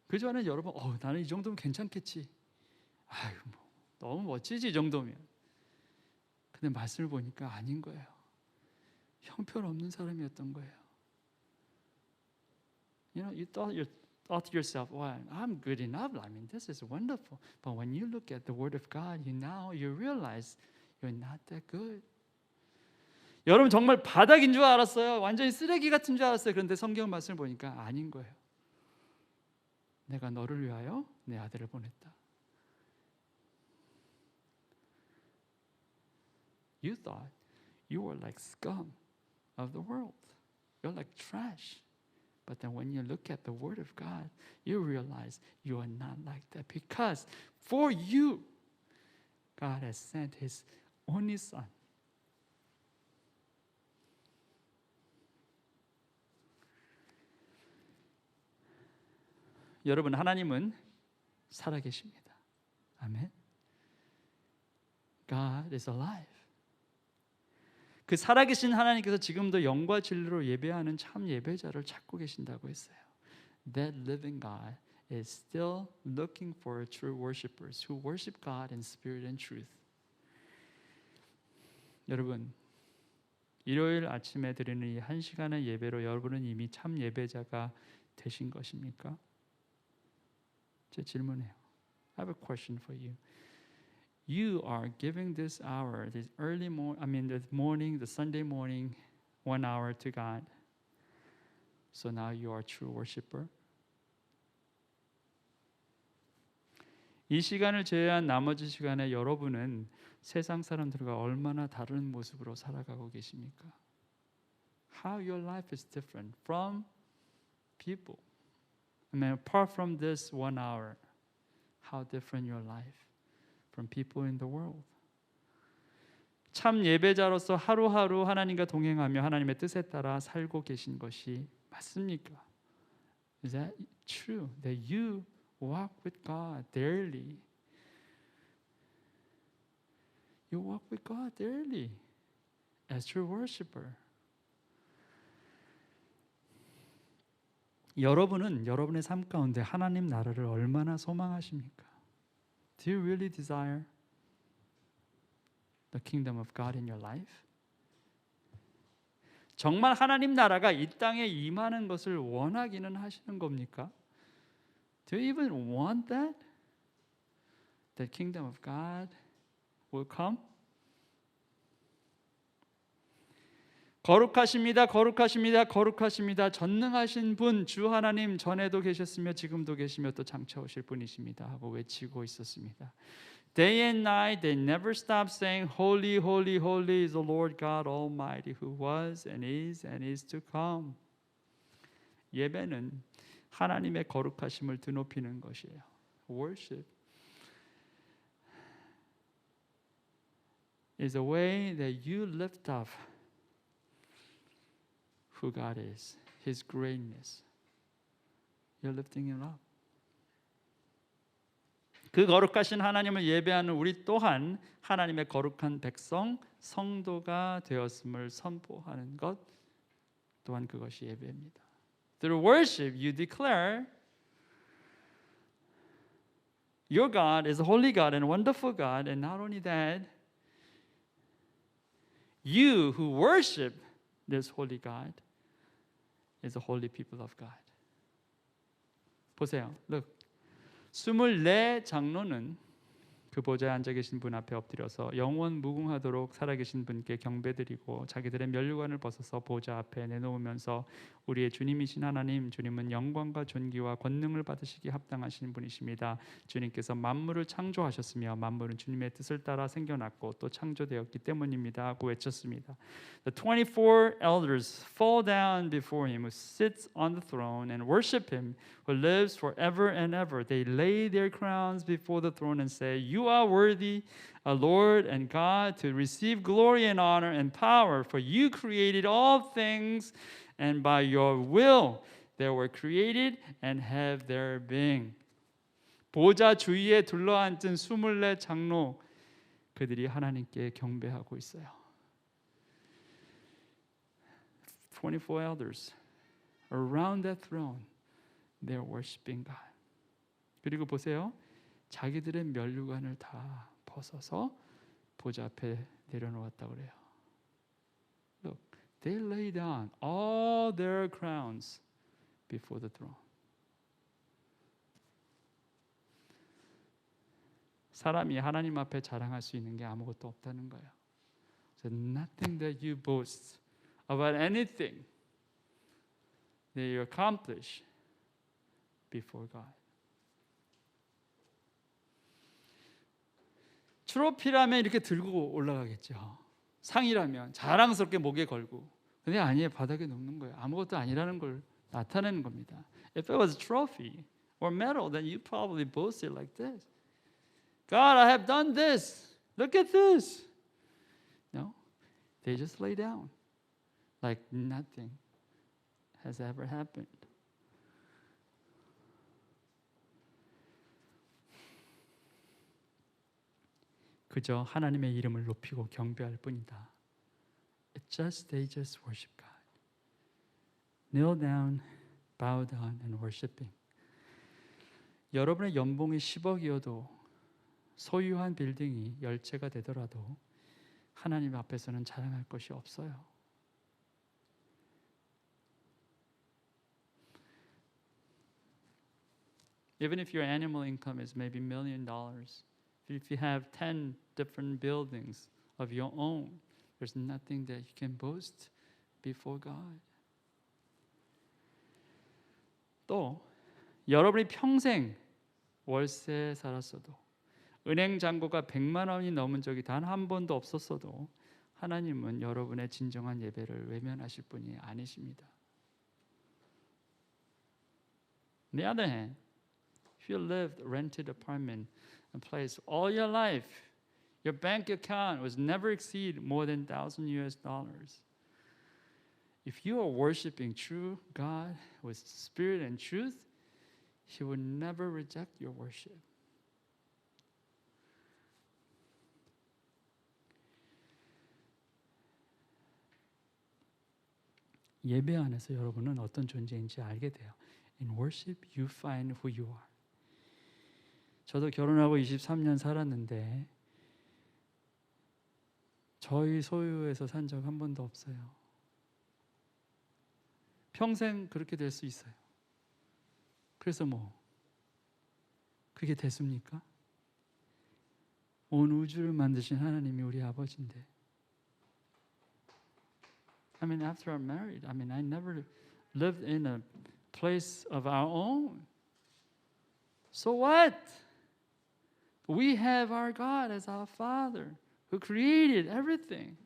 그 전에 여러분, 나는 이 정도면 괜찮겠지. 아유, 너무 멋지지 이 정도면. 근데 말씀을 보니까 아닌 거예요. 형편없는 사람이었던 거예요. You thought to yourself, well, I'm good enough. I mean, this is wonderful. But when you look at the Word of God, you realize you're not that good. 여러분 정말 바닥인 줄 알았어요. 완전히 쓰레기 같은 줄 알았어요. 그런데 성경 말씀을 보니까 아닌 거예요. 내가 너를 위하여 내 아들을 보냈다. You thought you were like scum of the world. You're like trash. But then when you look at the Word of God, you realize you are not like that. Because for you, God has sent His only Son. 여러분, 하나님은 살아계십니다. 아멘. God is alive. 그 살아계신 하나님께서 지금도 영과 진리로 예배하는 참 예배자를 찾고 계신다고 했어요. That living God is still looking for true worshipers who worship God in spirit and truth. 여러분, 일요일 아침에 드리는 이 1시간의 예배로 여러분은 이미 참 예배자가 되신 것입니까? 제 질문이에요. I have a question for you. You are giving this hour, this early morning, the morning, the Sunday morning, 1 hour to God. So now you are a true worshiper. 이 시간을 제외한 나머지 시간에 여러분은 세상 사람들과 얼마나 다른 모습으로 살아가고 계십니까? How your life is different from people. I mean, apart from this 1 hour, how different your life from people in the world. 참 예배자로서 하루하루 하나님과 동행하며 하나님의 뜻에 따라 살고 계신 것이 맞습니까? Is that true? That you walk with God daily? You walk with God daily as true worshiper. 여러분은 여러분의 삶 가운데 하나님 나라를 얼마나 소망하십니까? Do you really desire the kingdom of God in your life? 정말 하나님 나라가 이 땅에 임하는 것을 원하기는 하시는 겁니까? Do you even want that? The kingdom of God will come? 거룩하십니다. 거룩하십니다. 거룩하십니다. 전능하신 분 주 하나님 전에도 계셨으며 지금도 계시며 또 장차 오실 분이십니다 하고 외치고 있었습니다. Day and night they never stop saying Holy, holy, holy is the Lord God Almighty who was and is to come. 예배는 하나님의 거룩하심을 드높이는 것이에요. Worship is a way that you lift up who God is, His greatness. You're lifting Him up. 그 거룩하신 하나님을 예배하는 우리 또한 하나님의 거룩한 백성, 성도가 되었음을 선포하는 것 또한 그것이 예배입니다. Through worship, you declare your God is a holy God and wonderful God, and not only that, you who worship this holy God is a holy people of God. 보세요. Look. 24 장로는 그 보좌에 앉아 계신 분 앞에 엎드려서 영원 무궁하도록 살아계신 분께 경배드리고 자기들의 면류관을 벗어서 보좌 앞에 내놓으면서 우리의 주님이신 하나님, 주님은 영광과 존귀와 권능을 받으시기 합당하신 분이십니다. 주님께서 만물을 창조하셨으며 만물은 주님의 뜻을 따라 생겨났고 또 창조되었기 때문입니다 하고 외쳤습니다. The 24 elders fall down before him who sits on the throne and worship him who lives forever and ever. They lay their crowns before the throne and say, You are worthy, Lord and God, to receive glory and honor and power, for you created all things, and by your will they were created and have their being. 보좌 주위에 둘러앉은 24 장로, 그들이 하나님께 경배하고 있어요. 24 elders around that throne, they're worshiping God. 그리고 보세요. 자기들의 면류관을 다 벗어서 보좌 앞에 내려놓았다고 그래요. Look, they lay down all their crowns before the throne. 사람이 하나님 앞에 자랑할 수 있는 게 아무것도 없다는 거예요. So nothing that you boast about anything that you accomplish before God. 트로피라면 이렇게 들고 올라가겠죠. 상이라면 자랑스럽게 목에 걸고. 근데 아니에요. 바닥에 놓는 거예요. 아무것도 아니라는 걸 나타내는 겁니다. If it was a trophy or medal, then you probably boast it like this. God, I have done this. Look at this. No, they just lay down like nothing has ever happened. 그저 하나님의 이름을 높이고 경배할 뿐이다. They just worship God. Kneel down, bow down, and worshiping. 여러분의 연봉이 10억이어도 소유한 빌딩이 10채가 되더라도 하나님 앞에서는 자랑할 것이 없어요. Even if your annual income is maybe $1 million, if you have 10 different buildings of your own, there's nothing that you can boast before God. 또 여러분이 평생 월세 살았어도 은행 잔고가 100만 원이 넘은 적이 단 한 번도 없었어도 하나님은 여러분의 진정한 예배를 외면하실 분이 아니십니다. On the other hand, if you lived a rented apartment and place all your life, your bank account was never exceed more than $1,000. If you are worshiping true God with spirit and truth, He will never reject your worship. 예배 안에서 여러분은 어떤 존재인지 알게 돼요. In worship, you find who you are. 저도 결혼하고 23년 살았는데 저희 소유에서 산 적 한 번도 없어요. 평생 그렇게 될 수 있어요. 그래서 그게 됐습니까? 온 우주를 만드신 하나님이 우리 아버지인데. I mean, after I'm married, I never lived in a place of our own. So what? We have our God as our Father who created everything.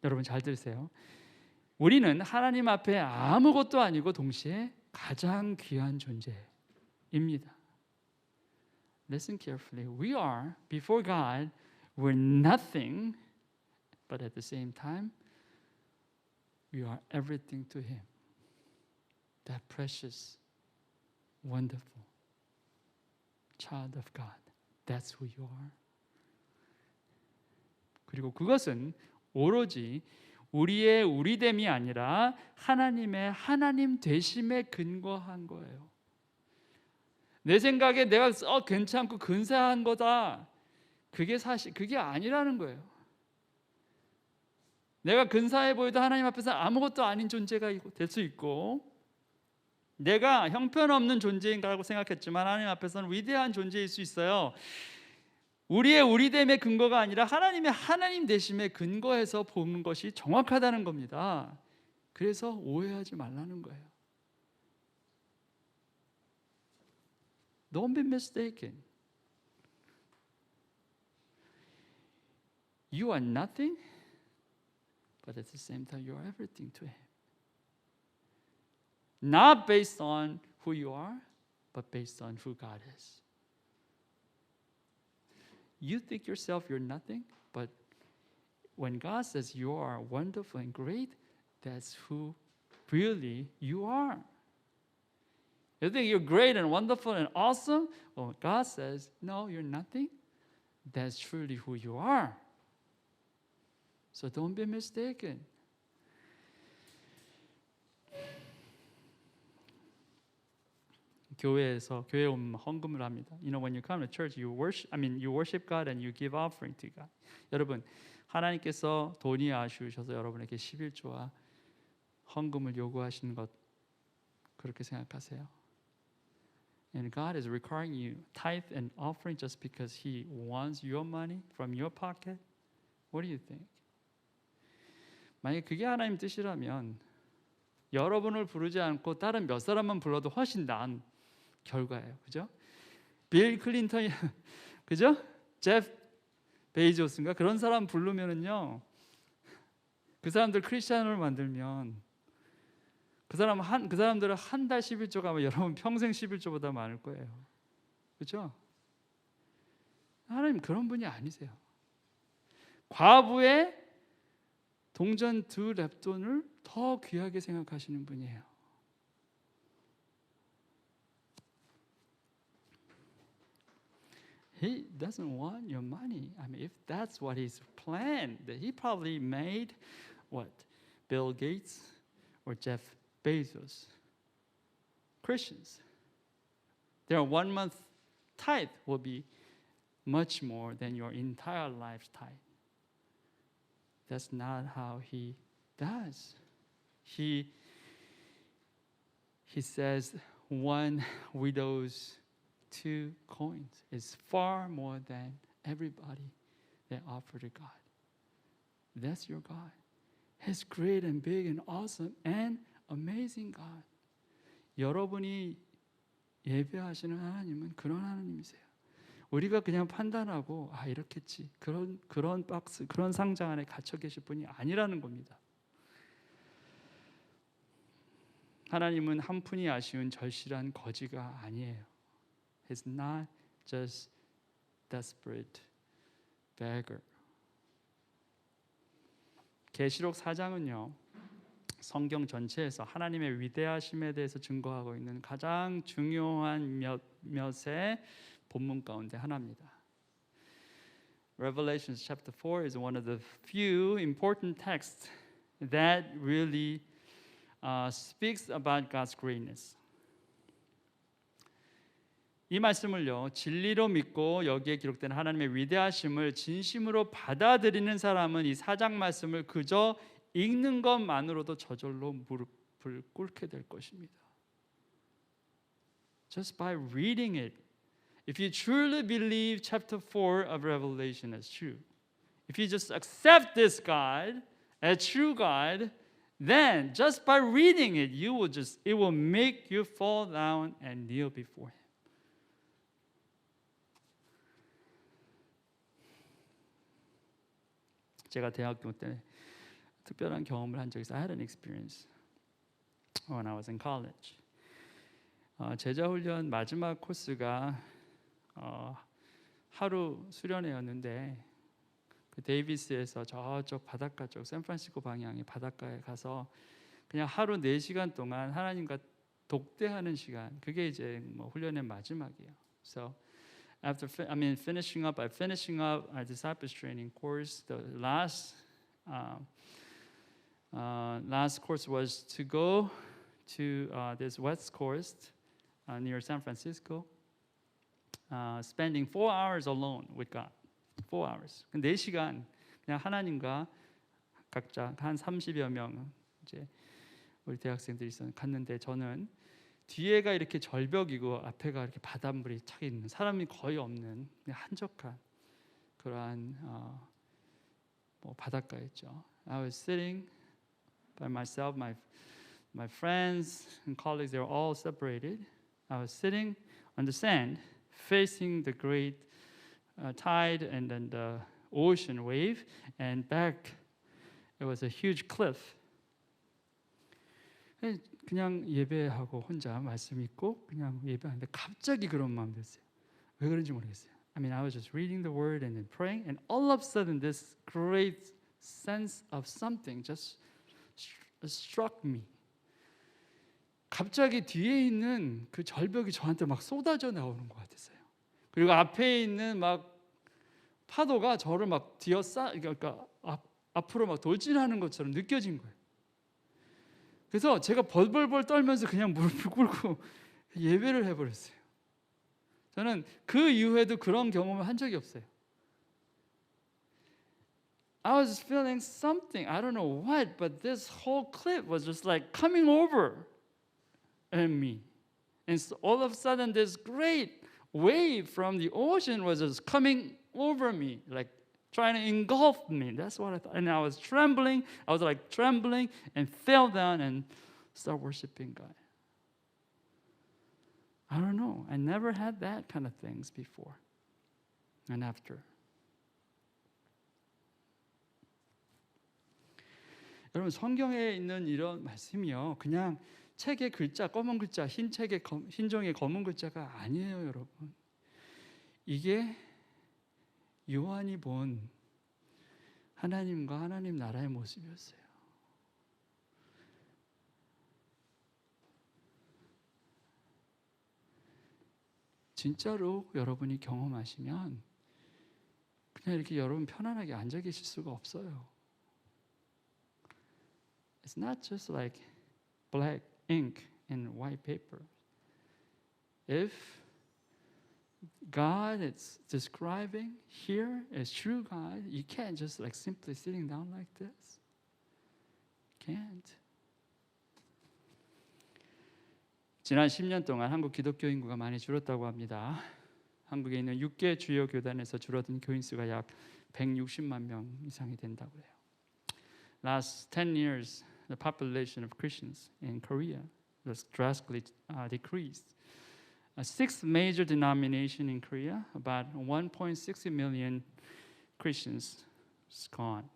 여러분 잘 들으세요. 우리는 하나님 앞에 아무것도 아니고 동시에 가장 귀한 존재입니다. Listen carefully. We are before God, we're nothing, but at the same time, we are everything to Him. That precious, wonderful child of God. That's who you are. 그리고 그것은 오로지 우리의 우리됨이 아니라 하나님의 하나님 되심에 근거한 거예요. 내 생각에 내가 괜찮고 근사한 거다. 그게 사실 그게 아니라는 거예요. 내가 근사해 보여도 하나님 앞에서 아무것도 아닌 존재가 될 수 있고, 내가 형편없는 존재인가라고 생각했지만 하나님 앞에서는 위대한 존재일 수 있어요. 우리의 우리됨의 근거가 아니라 하나님의 하나님 되심에 근거해서 보는 것이 정확하다는 겁니다. 그래서 오해하지 말라는 거예요. Don't be mistaken. You are nothing, but at the same time you are everything to Him. Not based on who you are, but based on who God is. You think yourself you're nothing, but when God says you are wonderful and great, that's who really you are. You think you're great and wonderful and awesome? Well, God says, no, you're nothing. That's truly who you are. So don't be mistaken. 교회 오면 헌금을 합니다. You know, when you come to church, you worship God and you give offering to God. 여러분, 하나님께서 돈이 아쉬우셔서 여러분에게 11조와 헌금을 요구하시는 것 그렇게 생각하세요? And God is requiring you tithe and offering just because He wants your money from your pocket? What do you think? 만약에 그게 하나님 뜻이라면 여러분을 부르지 않고 다른 몇 사람만 불러도 훨씬 나은 결과예요. 그죠? 빌 클린턴이 그죠? 제프 베이조스인가 그런 사람 부르면은요. 그 사람들 크리스천을 만들면 그 사람들은 한 달 11조가 아마 여러분 평생 11조보다 많을 거예요. 그렇죠? 하나님 그런 분이 아니세요. 과부의 동전 2렙돈을 더 귀하게 생각하시는 분이에요. He doesn't want your money. I mean, if that's what His plan, that He probably made what? Bill Gates or Jeff Bezos. Christians. Their 1 month tithe will be much more than your entire life's tithe. That's not how He does. He says 1 widow's 2 coins is far more than everybody they offer to God. That's your God. He's great and big and awesome and amazing God. 여러분이 예배하시는 하나님은 그런 하나님이세요. 우리가 그냥 판단하고 이렇겠지 그런 박스 그런 상자 안에 갇혀 계실 분이 아니라는 겁니다. 하나님은 한 푼이 아쉬운 절실한 거지가 아니에요. He's not just desperate beggar. 계시록 4장은요. 성경 전체에서 하나님의 위대하심에 대해서 증거하고 있는 가장 중요한 몇의 본문 가운데 하나입니다. Revelation chapter 4 is one of the few important texts that really speaks about God's greatness. 이 말씀을요 진리로 믿고 여기에 기록된 하나님의 위대하심을 진심으로 받아들이는 사람은 이 4장 말씀을 그저 읽는 것만으로도 저절로 무릎을 꿇게 될 것입니다. Just by reading it, if you truly believe chapter 4 of Revelation as true, if you just accept this God as true God, then just by reading it, it will make you fall down and kneel before Him. 제가 대학교 때 특별한 경험을 한 적이 있어요. I had an experience when I was in college. 제자 훈련 마지막 코스가 하루 수련회였는데 그 데이비스에서 저쪽 바닷가 쪽 샌프란시스코 방향의 바닷가에 가서 그냥 하루 4시간 동안 하나님과 독대하는 시간. 그게 이제 뭐 훈련의 마지막이에요. So finishing up our disciples training course, the last last course was to go to this west coast near San Francisco, spending 4 hours alone with God. 4 hours. 4시간 그냥 하나님과 각자 한 30여 명 이제 우리 대학생들이 갔는데 저는 뒤에가 이렇게 절벽이고 앞에가 이렇게 바닷물이 착 있는 사람이 거의 없는 그냥 한적한 그러한 바닷가였죠. I was sitting by myself. My friends and colleagues, they were all separated. I was sitting on the sand, facing the great tide and then the ocean wave, and back it was a huge cliff. 그냥 예배하고 혼자 말씀 읽고 그냥 예배하는데 갑자기 그런 마음 들었어요. 왜 그런지 모르겠어요. I mean, I was just reading the word and then praying, and all of a sudden this great sense of something just struck me. 갑자기 뒤에 있는 그 절벽이 저한테 막 쏟아져 나오는 것 같았어요. 그리고 앞에 있는 막 파도가 저를 막 그러니까 앞으로 막 돌진하는 것처럼 느껴진 거예요. 그래서 제가 벌벌벌 떨면서 그냥 무릎을 꿇고 예배를 해버렸어요. 저는 그 이후에도 그런 경험을 한 적이 없어요. I was feeling something, I don't know what, but this whole cliff was just like coming over at me. And so all of a sudden this great wave from the ocean was just coming over me, like trying to engulf me. That's what I thought. And I was trembling. I was like trembling and fell down and started worshiping God. I don't know. I never had that kind of things before and after. 여러분 성경에 있는 이런 말씀이요. 그냥 책의 글자, 검은 글자, 흰 종이의 검은 글자가 아니에요, 여러분. 이게 요한이 본 하나님과 하나님 나라의 모습이었어요. 진짜로 여러분이 경험하시면 그냥 이렇게 여러분 편안하게 앉아 계실 수가 없어요. It's not just like black ink and white paper. If God is describing here as true God, you can't just like simply sitting down like this. Can't. 지난 10년 동안 한국 기독교 인구가 많이 줄었다고 합니다. 한국에 있는 6개 주요 교단에서 줄어든 교인 수가 약 160만 명 이상이 된다고 해요. Last 10 years, the population of Christians in Korea was drastically decreased. A sixth major denomination in Korea, about 1.6 million Christians is gone.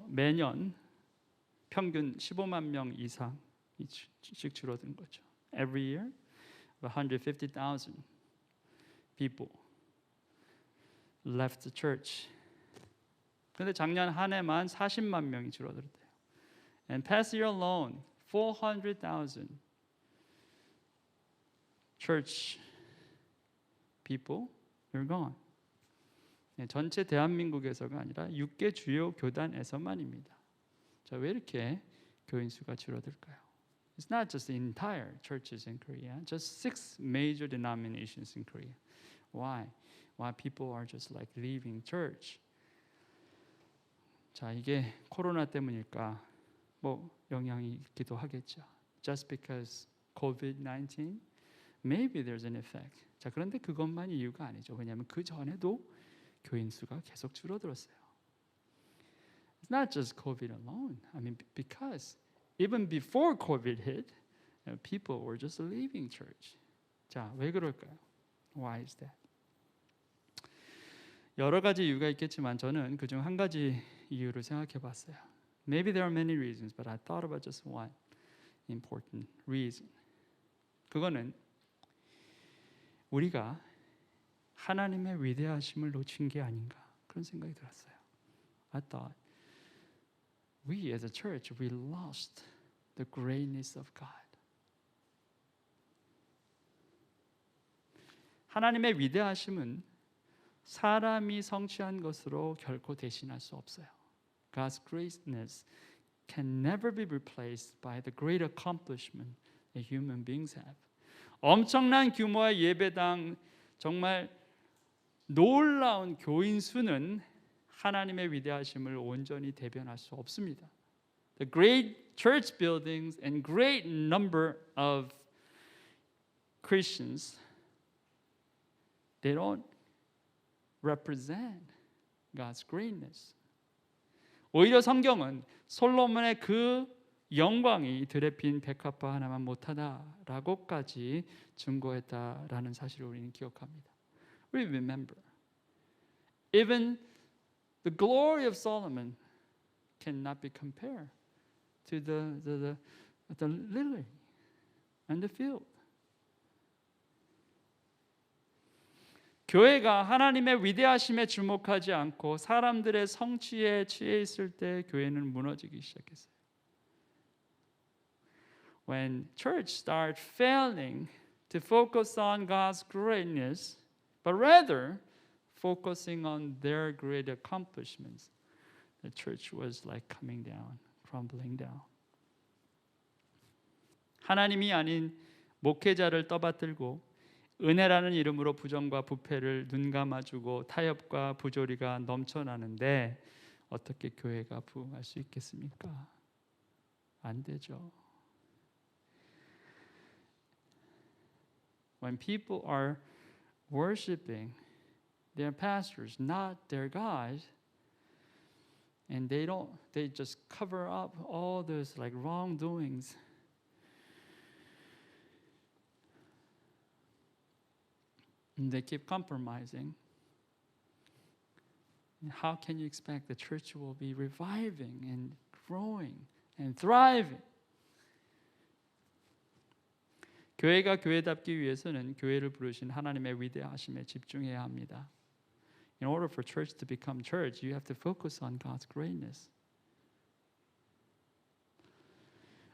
매년 평균 15만 명 이상씩 줄어든 거죠. Every year, 150,000 people left the church. 그런데 작년 한 해만 40만 명이 줄어들었대요. And past year alone, 400,000 church people are gone. 전체 대한민국에서가 아니라 6개 주요 교단에서만입니다. 자, 왜 이렇게 교인 수가 줄어들까요? It's not just the entire churches in Korea, just 6 major denominations in Korea. Why? Why people are just like leaving church? 자, 이게 코로나 때문일까? 영향이 있기도 하겠죠. Just because COVID-19, maybe there's an effect. 자, 그런데 그것만 이유가 아니죠. 왜냐하면 그 전에도 교인 수가 계속 줄어들었어요. It's not just COVID alone. I mean, because even before COVID hit, people were just leaving church. 자, 왜 그럴까요? Why is that? 여러 가지 이유가 있겠지만 저는 그중 한 가지 이유를 생각해 봤어요. Maybe there are many reasons, but I thought about just one important reason. 그거는 우리가 하나님의 위대하심을 놓친 게 아닌가 그런 생각이 들었어요. I thought we as a church, we lost the greatness of God. 하나님의 위대하심은 사람이 성취한 것으로 결코 대신할 수 없어요. God's greatness can never be replaced by the great accomplishment that human beings have. 엄청난 규모의 예배당, 정말 놀라운 교인 수는 하나님의 위대하심을 온전히 대변할 수 없습니다. The great church buildings and great number of Christians, they don't represent God's greatness. 오히려 성경은 솔로몬의 그 영광이 들에 핀 백합화 하나만 못하다라고까지 증거했다라는 사실을 우리는 기억합니다. We remember, even the glory of Solomon cannot be compared to the lily and the field. 교회가 하나님의 위대하심에 주목하지 않고 사람들의 성취에 취해 있을 때 교회는 무너지기 시작했어요. When church start failing to focus on God's greatness, but rather focusing on their great accomplishments, the church was like coming down, crumbling down. 하나님이 아닌 목회자를 떠받들고 은혜라는 이름으로 부정과 부패를 눈감아주고 타협과 부조리가 넘쳐나는데 어떻게 교회가 부흥할 수 있겠습니까? 안 되죠. When people are worshiping their pastors, not their God, and they just cover up all those like wrongdoings. And they keep compromising. And how can you expect the church will be reviving and growing and thriving? 교회가 교회답기 위해서는 교회를 부르신 하나님의 위대하심에 집중해야 합니다. In order for church to become church, you have to focus on God's greatness.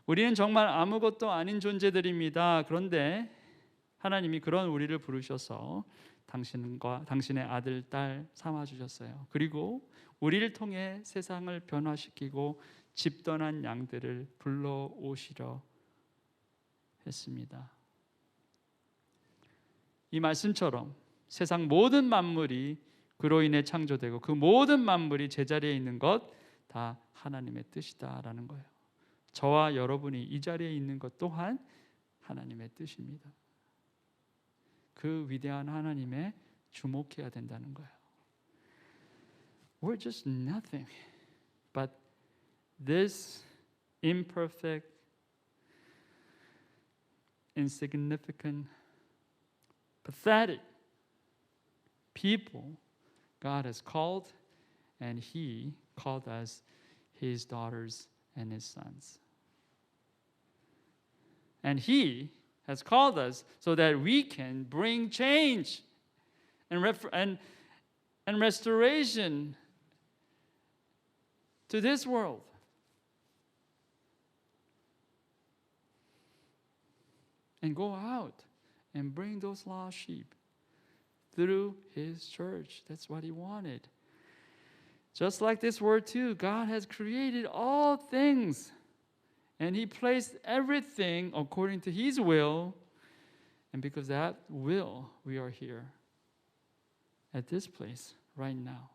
우리는 정말 아무것도 아닌 존재들입니다. 그런데 하나님이 그런 우리를 부르셔서 당신의 아들, 딸 삼아주셨어요. 그리고 우리를 통해 세상을 변화시키고 집 떠난 양들을 불러오시려 했습니다. 이 말씀처럼 세상 모든 만물이 그로 인해 창조되고 그 모든 만물이 제자리에 있는 것 다 하나님의 뜻이다라는 거예요. 저와 여러분이 이 자리에 있는 것 또한 하나님의 뜻입니다. 그 위대한 하나님에 주목해야 된다는 거예요. We're just nothing but this imperfect, insignificant, pathetic people God has called, and He called us His daughters and His sons. And He has called us so that we can bring change and restoration to this world. And go out and bring those lost sheep through His church. That's what He wanted. Just like this word too, God has created all things. And He placed everything according to His will. And because of that will, we are here at this place right now.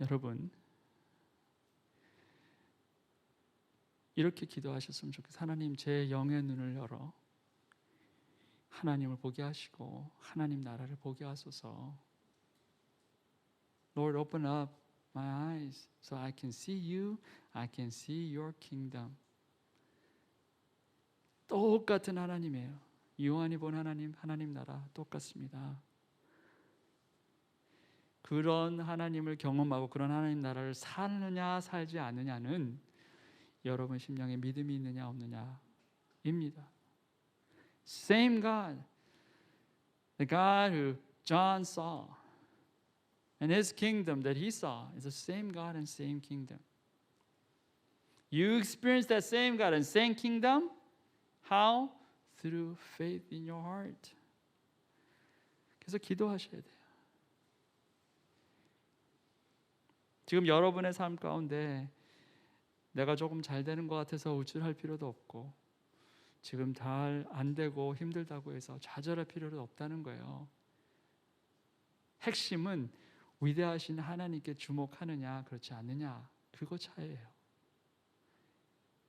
여러분, 이렇게 기도하셨으면 좋겠어요. 하나님, 제 영의 눈을 열어 하나님을 보게 하시고 하나님 나라를 보게 하소서. Lord, open up my eyes so I can see you, I can see your kingdom. 똑같은 하나님이에요. 요한이 본 하나님, 하나님 나라 똑같습니다. 그런 하나님을 경험하고 그런 하나님 나라를 사느냐 살지 않느냐는 여러분 심령에 믿음이 있느냐 없느냐입니다. Same God, the God who John saw, and His kingdom that he saw is the same God and same kingdom. You experience that same God and same kingdom. How? Through faith in your heart. 그래서 기도하셔야 돼요. 지금 여러분의 삶 가운데 내가 조금 잘 되는 것 같아서 우쭐할 필요도 없고, 지금 잘 안 되고 힘들다고 해서 좌절할 필요도 없다는 거예요. 핵심은 위대하신 하나님께 주목하느냐 그렇지 않느냐, 그거 차이예요.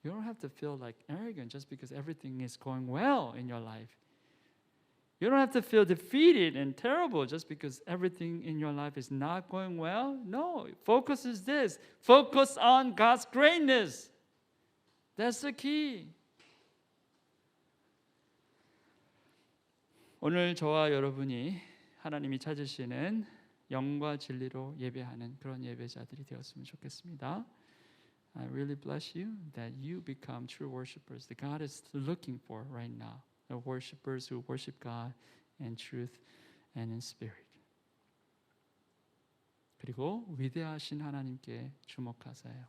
You don't have to feel like arrogant just because everything is going well in your life. You don't have to feel defeated and terrible just because everything in your life is not going well. No, focus is this. Focus on God's greatness. That's the key. 오늘 저와 여러분이 하나님이 찾으시는 영과 진리로 예배하는 그런 예배자들이 되었으면 좋겠습니다. I really bless you that you become true worshipers that God is looking for right now. The worshipers who worship God in truth and in spirit. 그리고 위대하신 하나님께 주목하세요.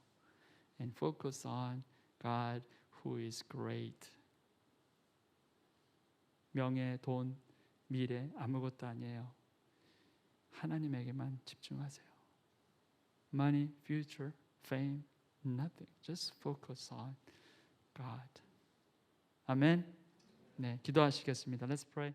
And focus on God who is great. 명예, 돈, 미래 아무것도 아니에요. 하나님에게만 집중하세요. Money, future, fame, nothing. Just focus on God. 아멘. 네, 기도하시겠습니다. Let's pray.